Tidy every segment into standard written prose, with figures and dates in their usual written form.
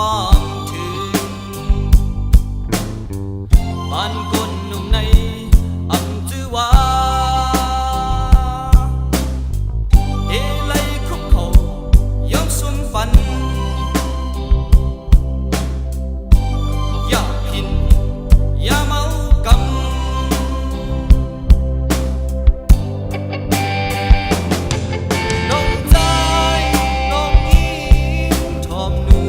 ความถึงบ้านคนหนุ่มในอำจือว่าเอไลคุกเขายอมสวมฝันอย่าผิดอย่าเมากำน้องใจน้องอิงทอมนู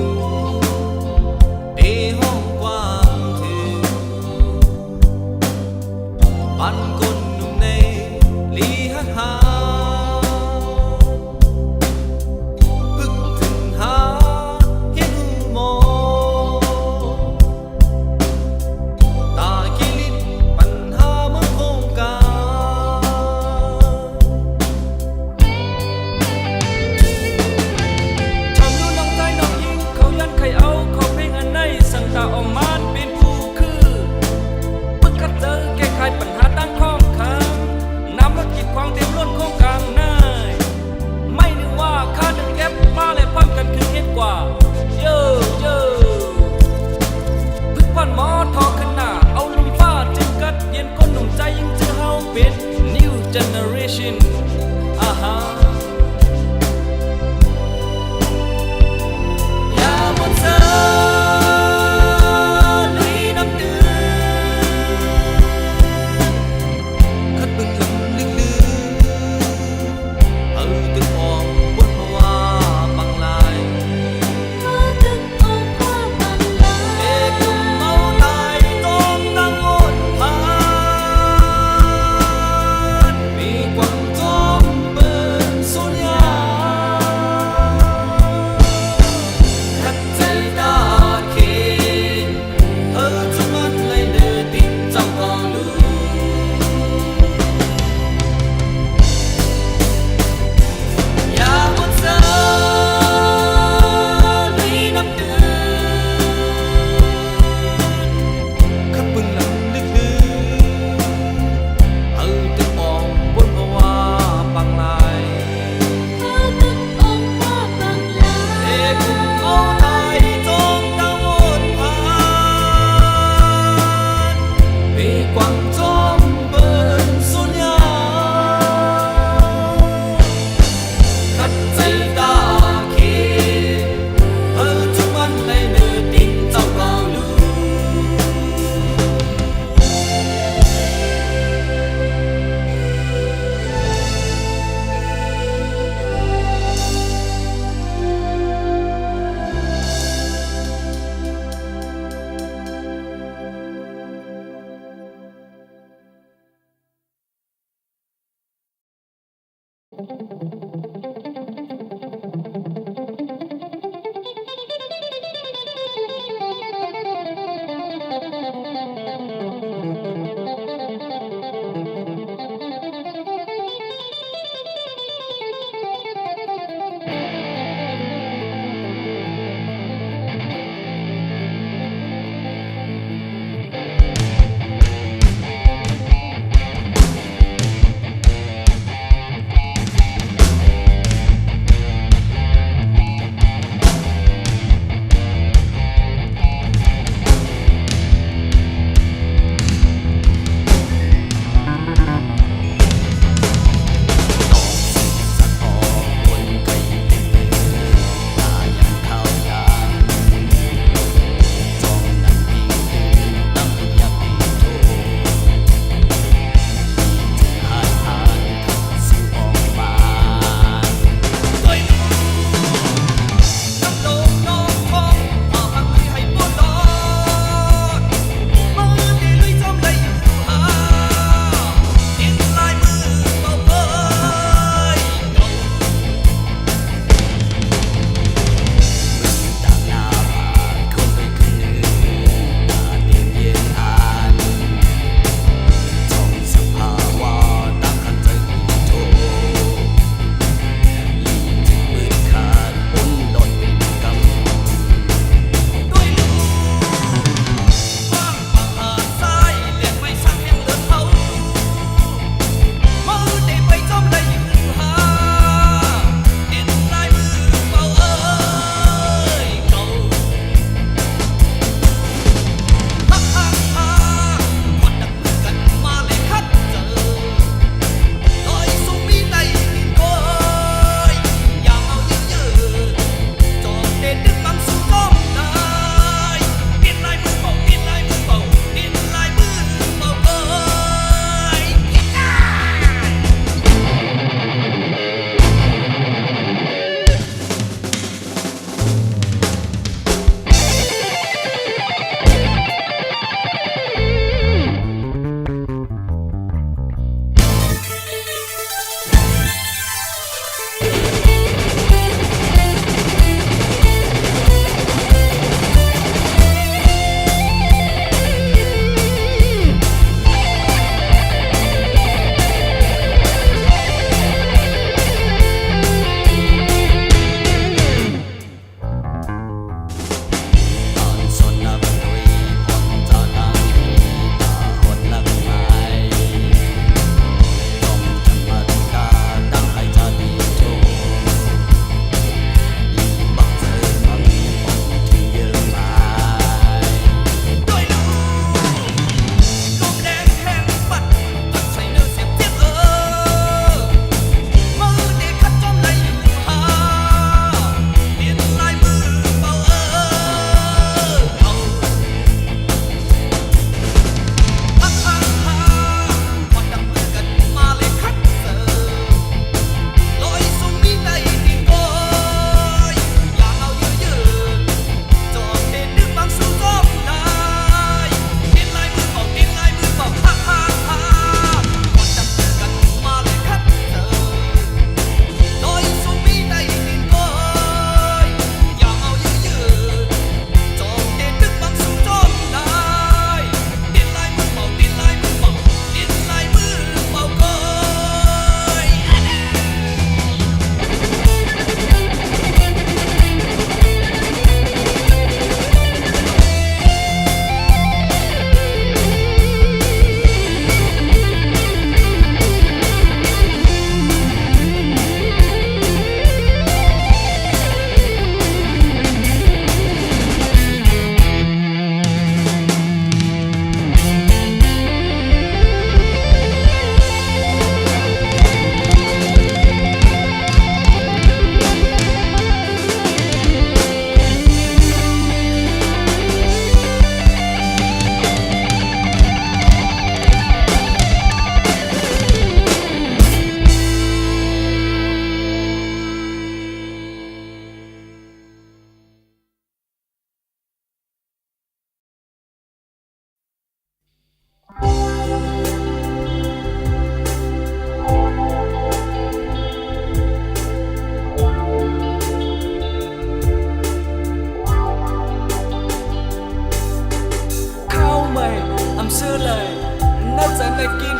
ได้กิน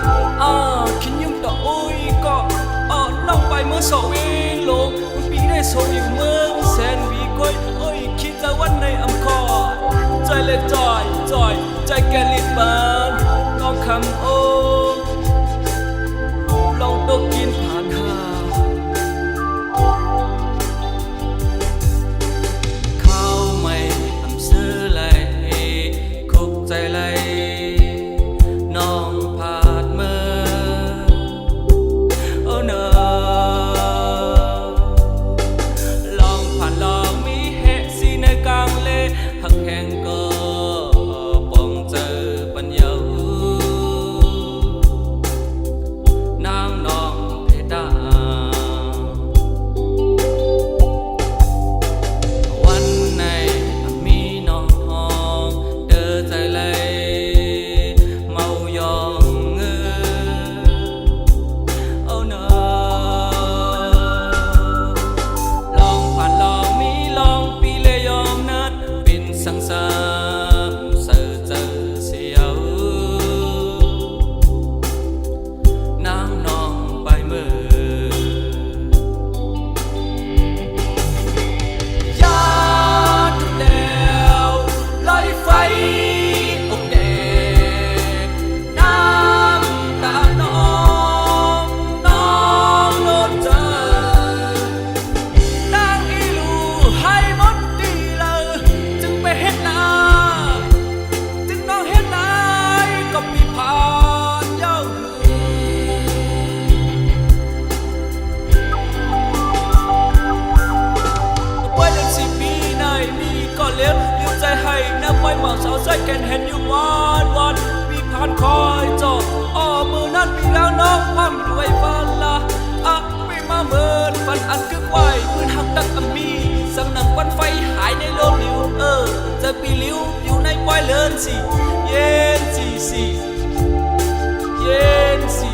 ขินยุ่งต่อโอ้ยก็น้องไปเมื่อสองวิโลปีได้โซอยู่เมืองแสนวีก้อยโอ้ยคิดจะวันในอำคอใจเลยจอยใจแกลิดบานน้องคำโอ้ลองตกกินผ่านหาข้าวไม่อำซื้อไหลคุกใจไหลน้องผาดเมื่อโอ้เนอลองผ่านลองมีเหตุสิในกลางเลหักแห่งก็ปองเจอปัญญานางน้องเพดาวันในมีน้องเดินใจเลยเมายองเงอโอ้เนอลองผ่านลองมีลองปีเลยยอมนัดเป็นสังสารเสือเจอเสียวนางน้องไปเมื่อยาทุกแนวลอยไฟอกแดงน้ำตาน้องโดนเจอนางอีลูให้หมดดีเลยจึงไปเฮ็ดนาจึงน้องเฮ็ดนายก็มีผ่านเย้าไว้เดือน10 ปีในมีก็เลี้ยวใจให้นับไว้หมอกสาวใส่แกนเห็นอยู่วันปีผ่านคอยจอมือนั้นปีแล้วน้องความด้วยฟันละปีมาเมินฟันอันกึกไว้ปืนหักตักมีสังหนังควันไฟหายในโลกลิ้วเจอปีลิ้วอยู่ในปอยเลินสิเย็นสิเย็นสิ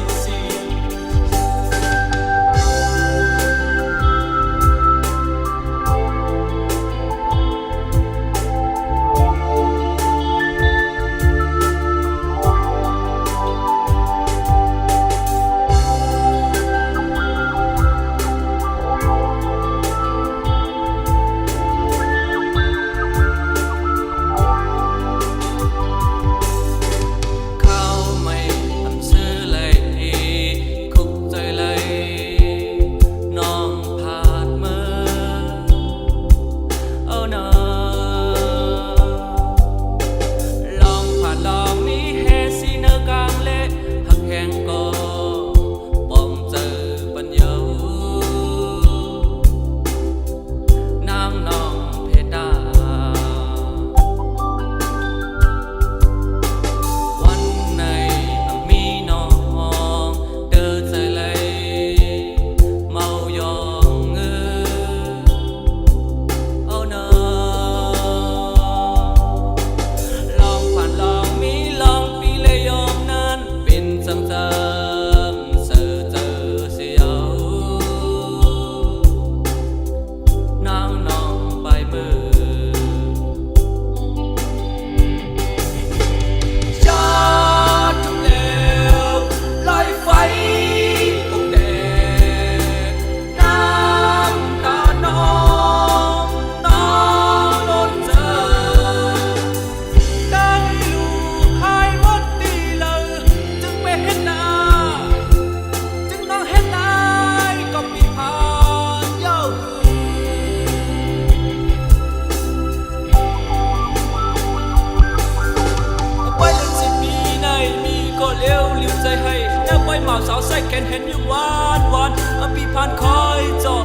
สาวใส่แขนเห็นอยู่วันปีผ่านคอยจอ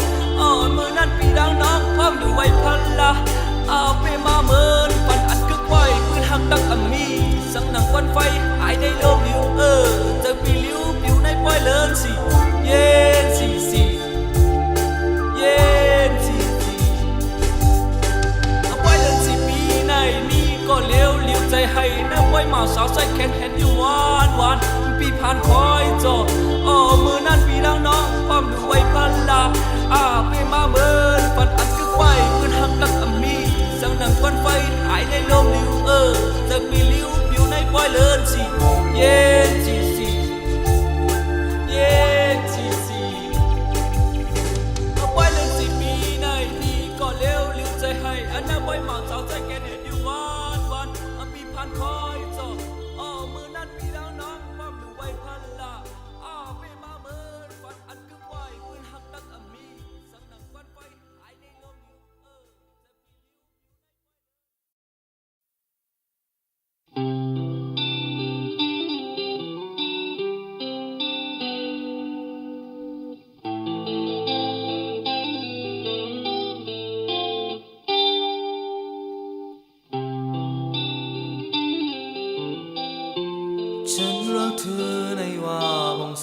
มือนั้นปีดังน้องพร้อมอยู่ไว้พันละไปมาเมินปันอัดกึกไว้ปืนหักตักมีสังหนังควันไฟหายได้โลมลิ้วเจอปีลิ้วผิวในปอยเลินสิเย็นสิเย็นสิปอยเลินสิปีในนี่ก็เลี้ยวใจให้นับไว้มาสาวใส่แขนเห็นอยู่วันปีผ่านคอยจอมือนั้นปีดังน้องพร้อมอยู่ไว้พันละไปมาเมินปันอัดกึกไว้ปืนหักตักมีสังหนังควันไฟหายในโลมลิ้วเจอปีลิ้วผิวในปอยเลินสิเย็นสิ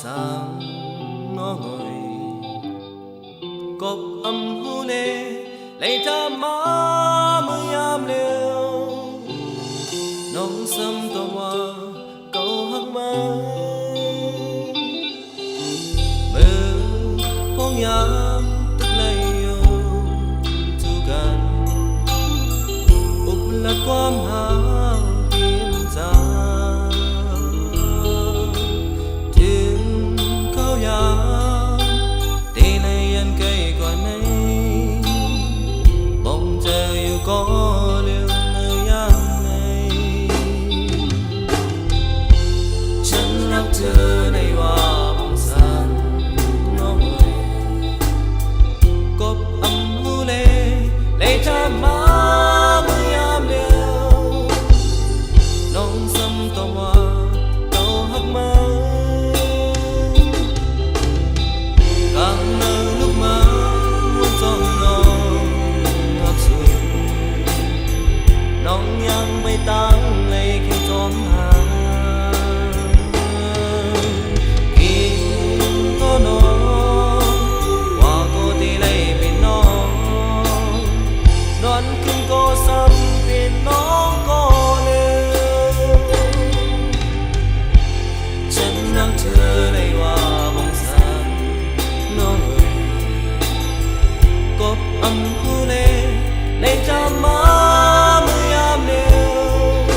sáng ngó ngồi cột âm hu nê lấy ta má mới am liều nông sâm tô hoa câu hắc mơ mơ phong yam tức này yêu tuกันอุปละความหาเพียงจาถึงเขายามตีในยันไกลกว่าไหนมองเจออยู่ก็เร็วเมื่อยามไหนฉันรักเธอในว่าบางสันน้องเอ๋ยกบอำหูเลเลยทำมาเมื่อยามเดียวน้องซ้ำต่อว่าเก่าหักมาcàng nở lúc mà muốn trong lòng ngập sụp nong nhang bay tang lấy khi tóm hàng khi có nó qua cô thì lấy bên nó đoán kinh cô xăm bên nó có lưu chân nắng thưa đây qua bóng sángน้องเอ๋ยกบอำหูเลในจามาเมื่อยามเดียว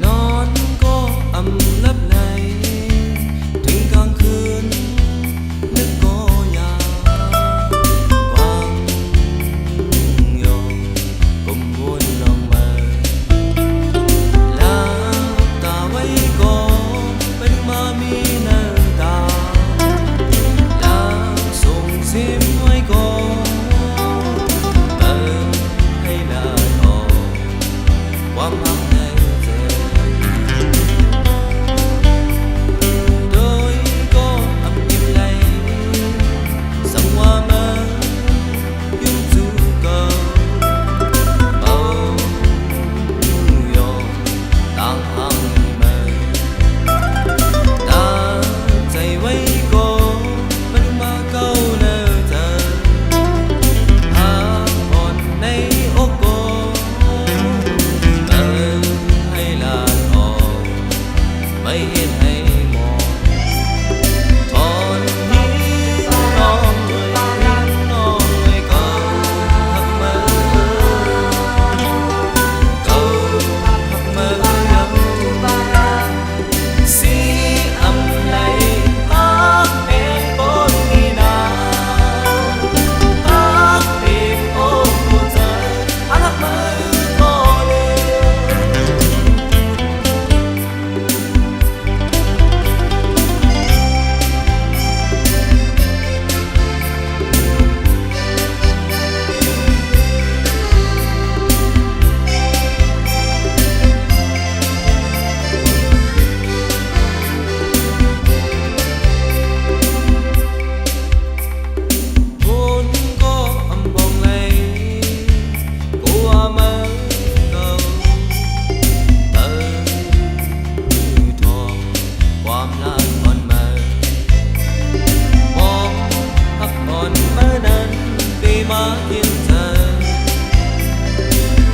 นอนก็อำลับไหลถึงกลางคืนนึกก็อยากวางยองก้มวนลงมาหลับตาไว้ก่อนเป็นมามีน้ำตาแล้วส่งเสียงไว้ก่อนเติมให้ลาออกความรักในใจ โดยก็อำอิ่มไหลสังว่ามายุ่งจูเก่าเอายอมต่างห่างมาตั้งใจไว้ก่อนมันมาเก่าเนิ่นเธอหาอ่อนในอกก่อนเติมให้ลาออกไม่เห็นให้มอง ตอนนี้น้องเลยน้องเลยก็หักมาก็หักมายังสีอำไหลฮักเองบนนี้นาฮักเองโอ้เธอหักมาก็เลย Vốn có âm vòng này của mơ cầu tơ thòความรักอ่อนมามองพักผ่อนเมื่อนั้นได้มาเห็นเธอ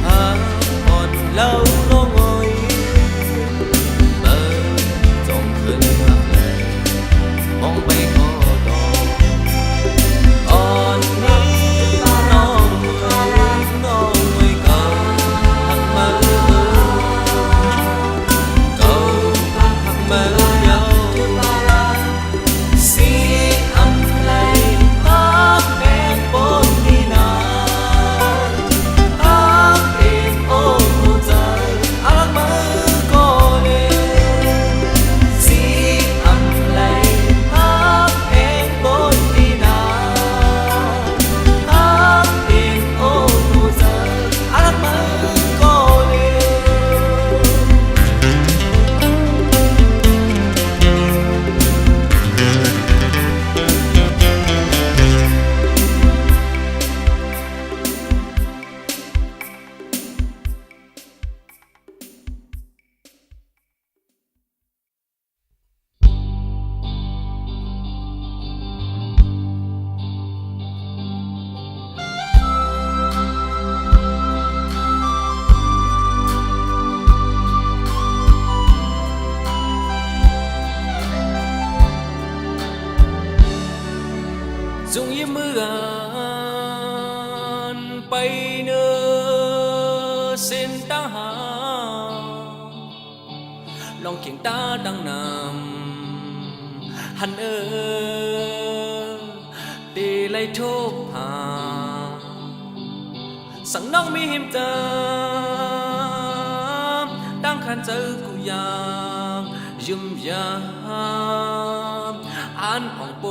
หาอ่อนแล้วลงโอยเมื่อจงขึ้นรักเลยมองไปขอต่อ อ่อนนี้น้องไม่เก่าหักมาเก่าหักมาเยาสีอำไหลฮักเองบนนี้นาฮักเองโอ้ใจฮักมาก็เลยสีอำไหลฮักเองบนนี้นา ฮักเองโอ้เธอฮักมาก็เลย จงยิ้มเมื่อนไปเนอเส้นตาหาลองเขียงตาดังนำหันตีไล่โทบหาสั่งน้องมีหิมเติมดังขันเจอกูยามยุ่มยามอันอ่องโป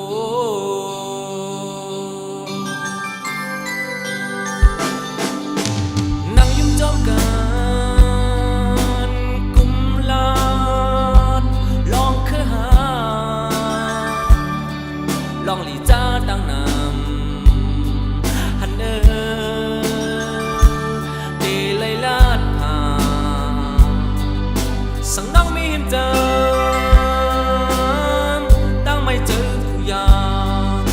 นั่งยุ่มจอมกันกุมลาดลองคือหาลองหลีจ้าดังนำหันตีไล่ลาดผาสั่งน้องมีหิมเจอตั้งไม่เจอกูยาม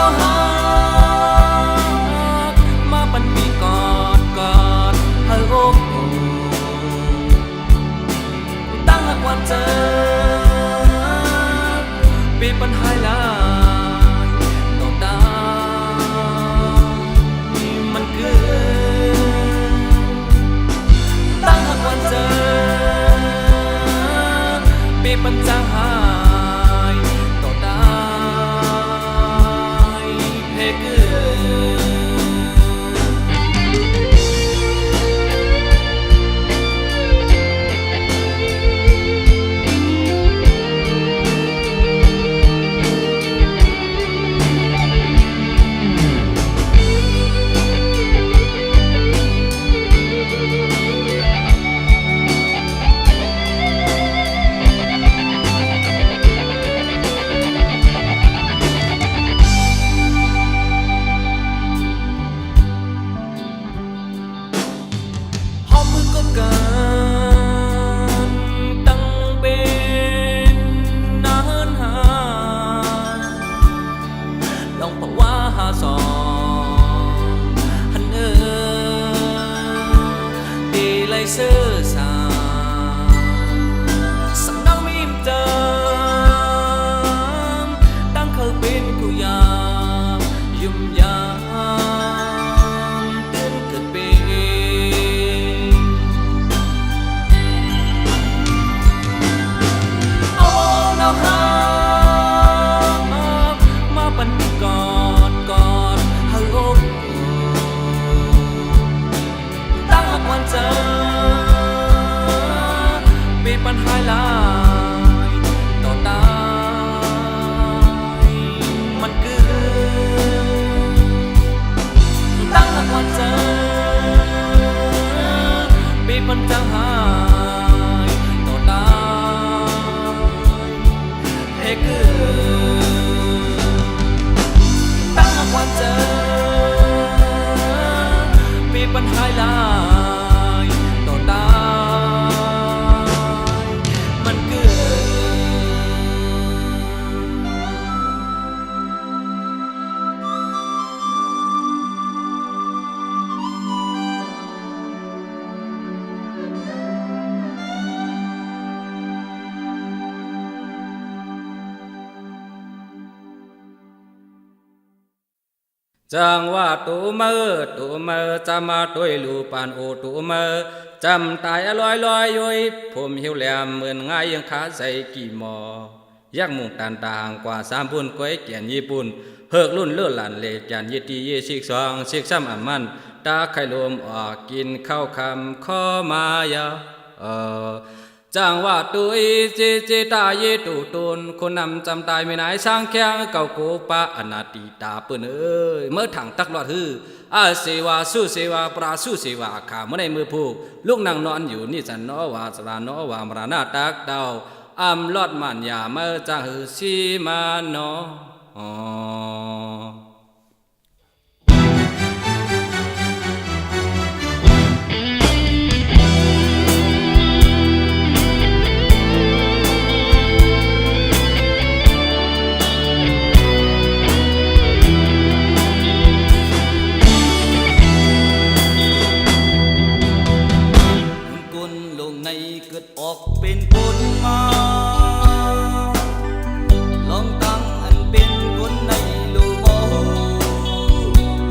เราหามาปันมีกอดเฮอโอ้ตั้งหากว่าเจอปีปัญหาลายต่อตามันเกินตั้งหากว่าเจอปีปัญจางหายต่อตาเพเกินกันตั้งเป็นนานหาลองบอกว่าหาสองหันตีไลเซอร์สาสังนังมีมเติมตั้งเคยเป็นกูยามยุ่มยามตื่นเกิดเป็นปัญหาลายต่อตายมันเกินตั้งหากว่าเจอปีปัญจางหายต่อตายให้เกินตั้งหากว่าเจอปีปัญหาลายต่อตายจังว่าตูเมอจะมาด้วยลูปานโอตูเมอจำตายลอยย้อยผมหิวแหลมเหมือนง่ายยังขาใส่กี่หมอยักมุงตานต่างกว่า3ปุ่นก้อยเกียนญี่ปุ่นเฮิกรุ่นเลื่อนหลานเลจาน22ซ้ำอันมันตาไข่ลมออกกินข้าวคำข้อมายาจังว่าตุยจีตาเยตุตุนคนนำจำตายไม่นายสร้างแข้งเก่าโกปะอนาติตาปืนเมื่อถังตักหลอดฮืออาเสวาสู้เสวาปราสู้เสวาขาเมื่อในมือผู้ลูกนางนอนอยู่นี่จันนอวาสรานอวามรานาตักเดาอำลอดมันยาเมื่อจะฮือสีมานอเป็นคนมาลองตั้งอันเป็นคนในลูโม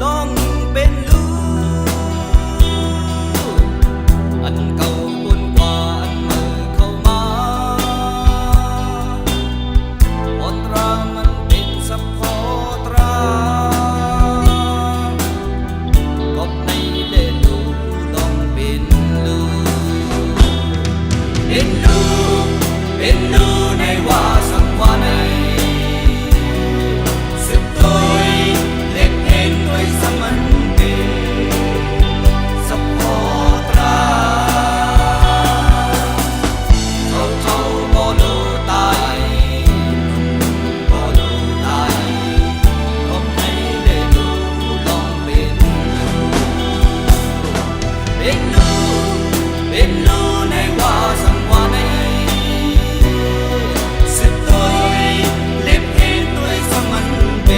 ลองเป็นลูอันเก่าคนกว่าอันเมื่อเข้ามาพอตรามันเป็นสัพพอตรากบในเลลูลองเป็นลูเป็นดูในว่าสังวาในสืบตัวเล็กเห็นด้วยสมันเกสัพพอตราเท่าบ่ดูตายบ่ดูตายก็ไม่ได้ดูลองเป็นดูในว่าสังวาในสืบตัวเล็กเห็นด้วยสมันเก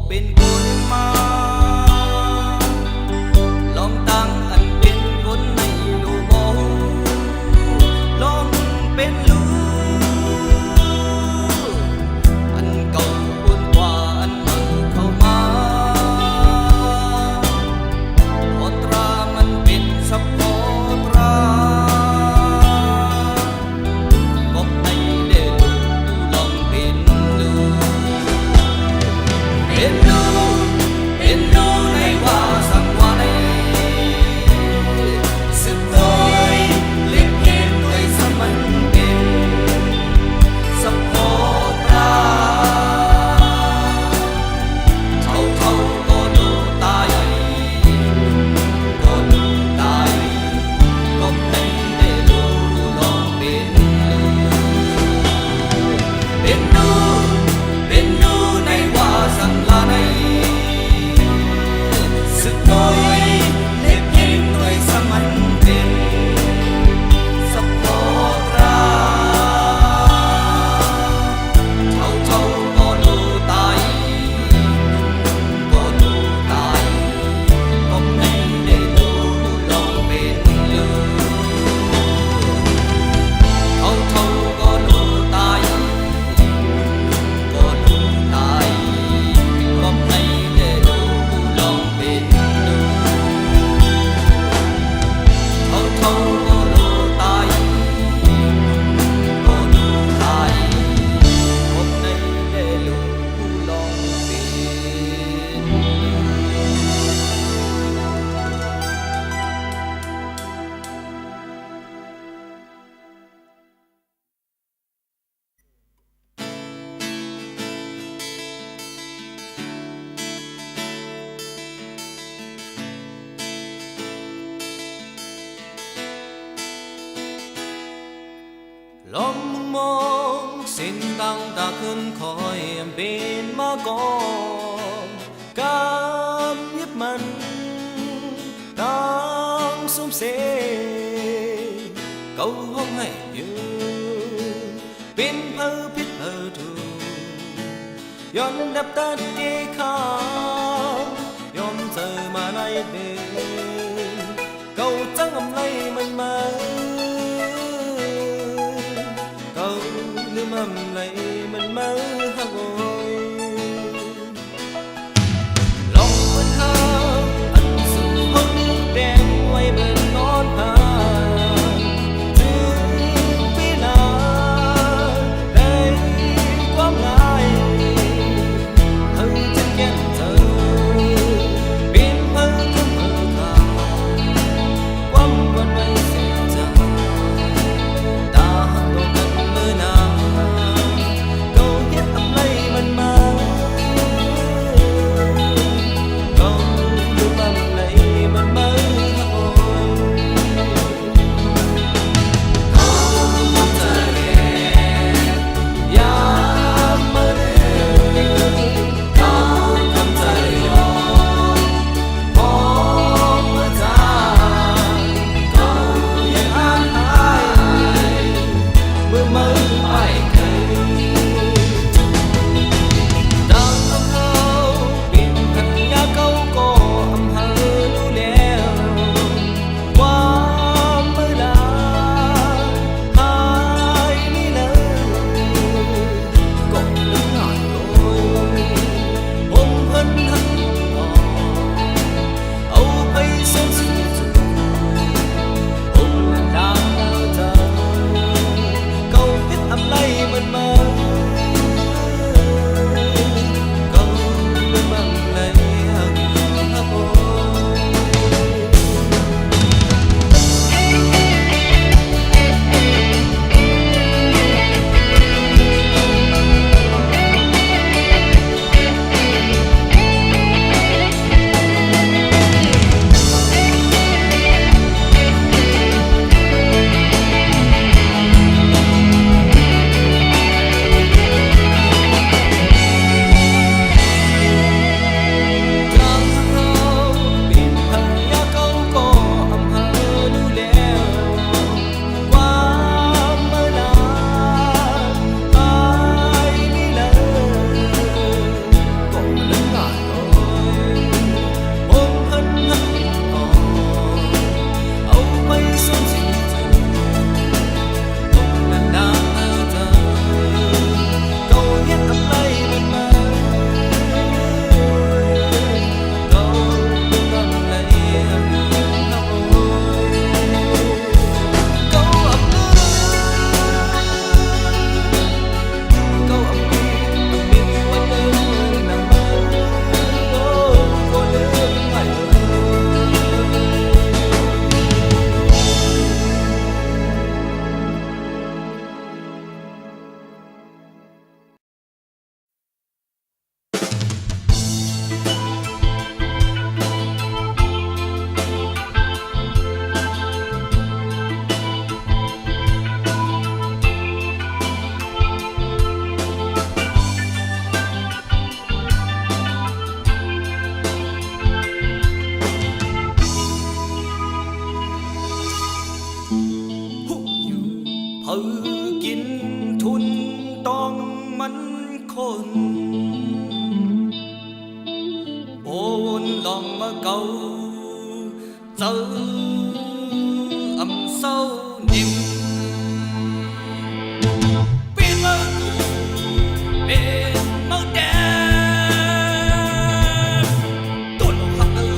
เป็นคนมาลองตั้งอันเป็นคนในโลกบ่ลองเป็นลูกอันเก่าคนกว่าอันใหม่เข้ามาพอตรามันเป็นสัพพอตราก็ไม่ได้ลูกลองเป็นลูกเป็นลูกเป็นลูกในว่าสังวาในสึกโดยเล็กเห็นด้วยสมันเป็นสัพพอตราเท่าก็ดูตายก็ดูตายก็ไม่ได้ดูลองเป็นลูกเป็นลูกเป็นลูกในว่าสังลาในสึกโดยเล็กเห็นด้วยสมันเป็นสัพพอตราเท่าก็ดูตายก็ดูตายก็ไม่ได้ดูลองเป็นลูกเท่าก็ดูตายก็ดูตายก็ไม่ได้ดูลองเป็นลูกเท่าก็ดูตายก็ดูตายก็ไม่ได้ดูลองเป็นลองมองเส้นตั้งตาขึ้นคอยเป็นมาก่อนการยึดมันตั้งสมเสเก่าห้องให้ยืนเป็นเพอพิษเพอถูกย้อนดับตัดเกขายอมเจอมาในเดินเก่าจังอำไรมันมาเก่าลืมอำไรมันมาหักโอยลองมันหาอันสุดห้องแดงไว้เหมือนนอนหาถึงเวลาได้ความหมายเธอใจ lòng mơ cầu dấu âm sâu niềm biết mơ cụ biết mơ đẹp tôi một học tư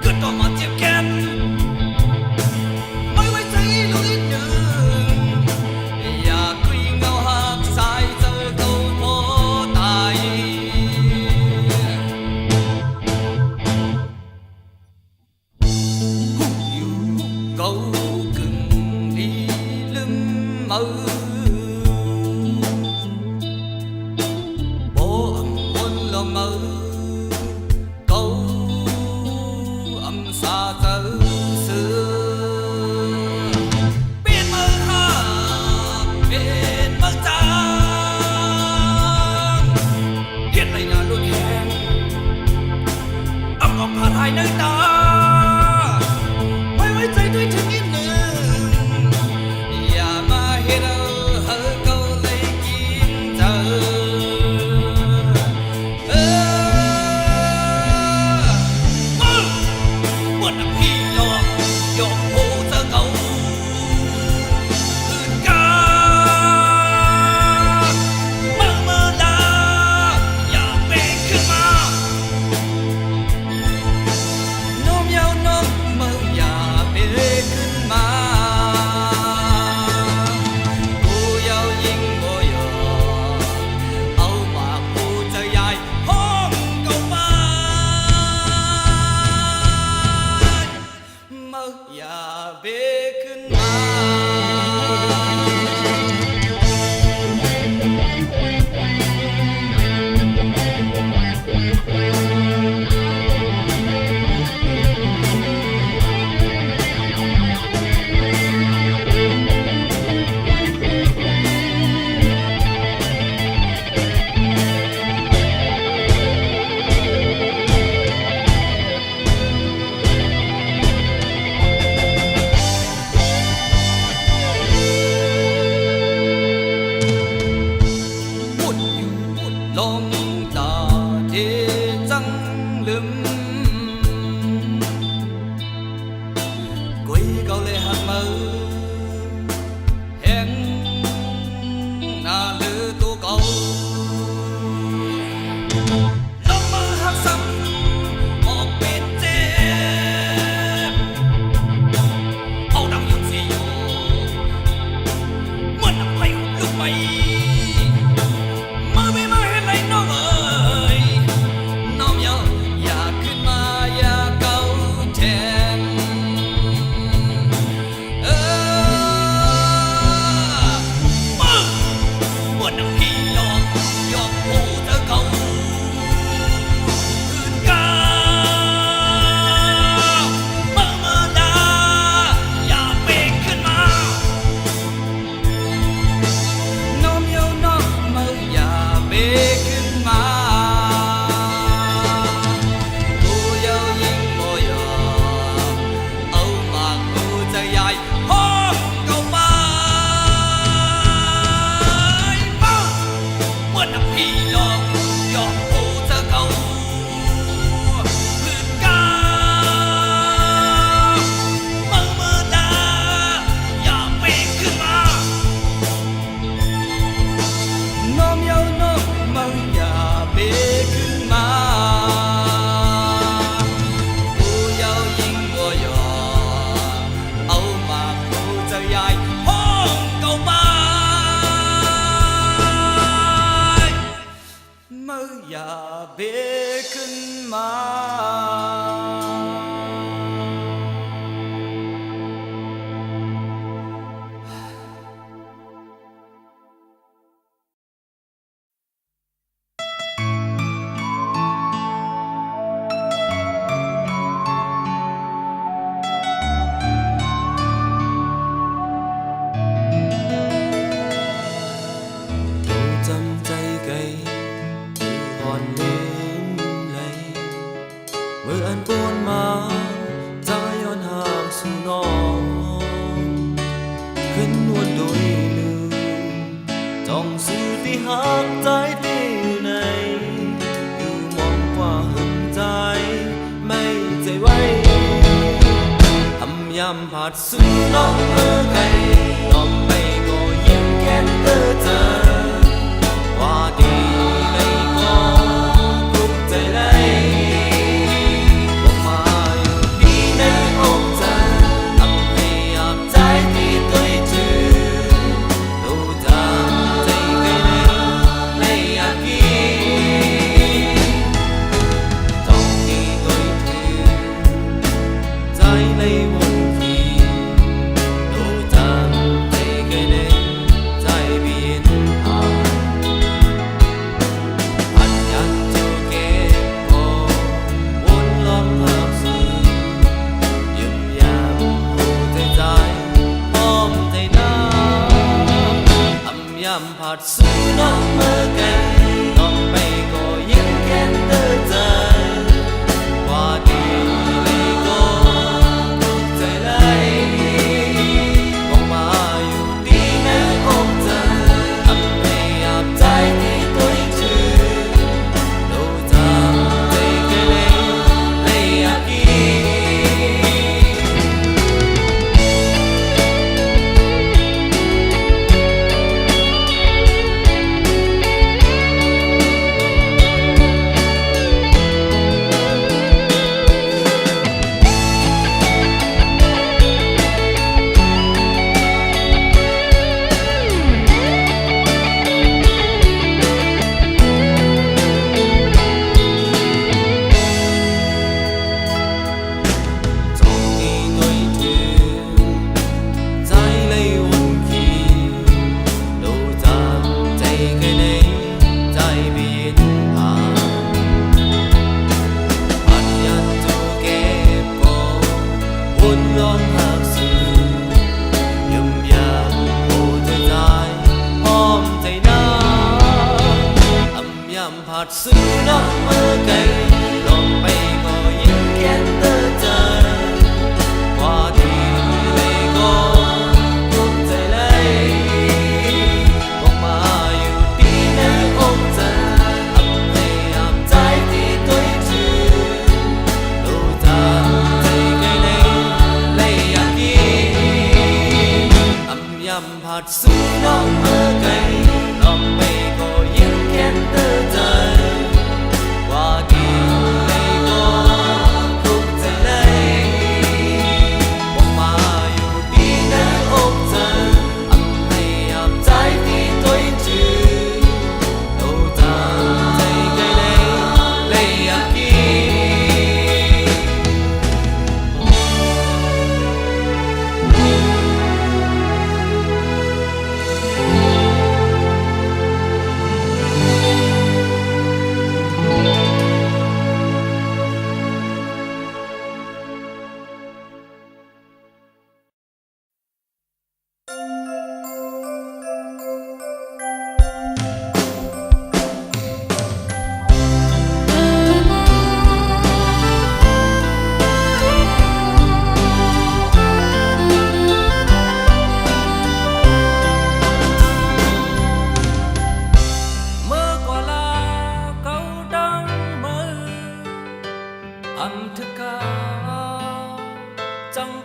cứ to mà tiếp kém mới quay thấy lối đường và quy ngao hát sai giờ câu phố tài câu cưng đi lưng mơ bố âm quân lòng mơ câu âm xa giờ xưa biết mơ hát biết mơ trăng hiện nay là luôn hẹn âm ngọc hát hai nơi taไว้ใจด้วยถึงนิดหนึ่งอย่ามาเห็นเขาเลยกินเธอมึงปวดพี่หลอกหยอกโหเธอเขาอื่นกันมึงมือลาอย่าเบรกขึ้นมาน้องยาวน้องมืออย่าขึ้นมากูยาวยิ่งบ่ยอเอาปากกูจะใหญ่ห้องเก่าบ้านมืออย่าเบขึ้นมาลงตาเทจังลืมกุยเกาเลยหักมือเห็นหน้าลือตัวเก่าลงมือหักซ้ำออกเป็นเจ็บเอาดังยังเสียอยู่เหมือนน้ำไหลลุกไหมมือไม่มาเห็นไรน้องเอ๋ยน้องอย่าขึ้นมาอย่าเกาแทนมึงปวดน้ำพี่หลอกหยอกโหเธอเขาอื่นกันมึงมือดาอย่าเบรกขึ้นมาน้องน้องมืออย่าเบรกขึ้นมากูยาวยิ่งบ่ยอเอามากกูจะใหญ่ห้องเก่าบ้านมึงปวดน้ำพี่หลอกหยอกโหเธอเขาอื่นกันมึงมือดาอย่าเบรกขึ้นมาน้องน้องมึงอย่าเบรกขึ้นมากูยาวยิ่งบ่ยอเอามากกูจะใหญ่ห้องเก่าบ้านมึงอย่าเบรกขึ้นมาจำใจไกลที่อ่อนลืมไหลเมื่ออันปวนมาใจย้อนห่างสู่น้องขึ้นนวลโดยลืมจ้องสื่อที่หักใจที่อยู่ในอยู่มองกว่า nhằm phạt xứng nó mơ cây ngọc bay có yên kén tơ tơ qua đi đây có khúcใจlấyบอกมาอยู่ดีในอกเธอทำให้อยากใจที่ตัวจืดรู้จักใจกันเลยอยากกินต้องที่ตัวถือใจเลยวนขีรู้จักใจกันเลยใจเบียนหาอันยันจะเก็บพอวนล้อมหากสื่อยืมยามหูใจใจพร้อมใจน้ำอำยำผัดสู้น้องเมื่อไกลน้องไปก็ยิ่งแค้นเธอใจว่าดีเลยก็ทุกใจเลยบอกมาอยู่ดีในอกเธอทำให้อยากใจที่ตัวจืดรู้จักใจกันเลยอยากกิน trong khi tôi thương trái lấy quân khí đủ raใจcái nàyใจเบียนผ่านผ่านยันจะเก็บพอวนล้อมหากสื่อยุ่มยามโอ้ใจใจพร้อมใจน้ำอำยำผัดซื้อน้องเมื่อไกลลองไปก็ยิ่งแค้นเธอใจว่าดีเลยก็ทุกใจเลยบอกมาอยู่ดีในอกเธอทำให้อยากใจที่ตัวจืดรู้จักใจกันเลยอยากกินอำยำผัดสู้น้องเมื่อไกลลองไปก็ยิ่งแค้นเธอใจว่าดีเลยก็ทุกใจเลยบอกมาอยู่ดีในอกเธอทำให้อยากใจที่ตัวจืดรู้จักใจกันเลยอยากกิน mơ quả là câu đang mơ âm thức ca chẳng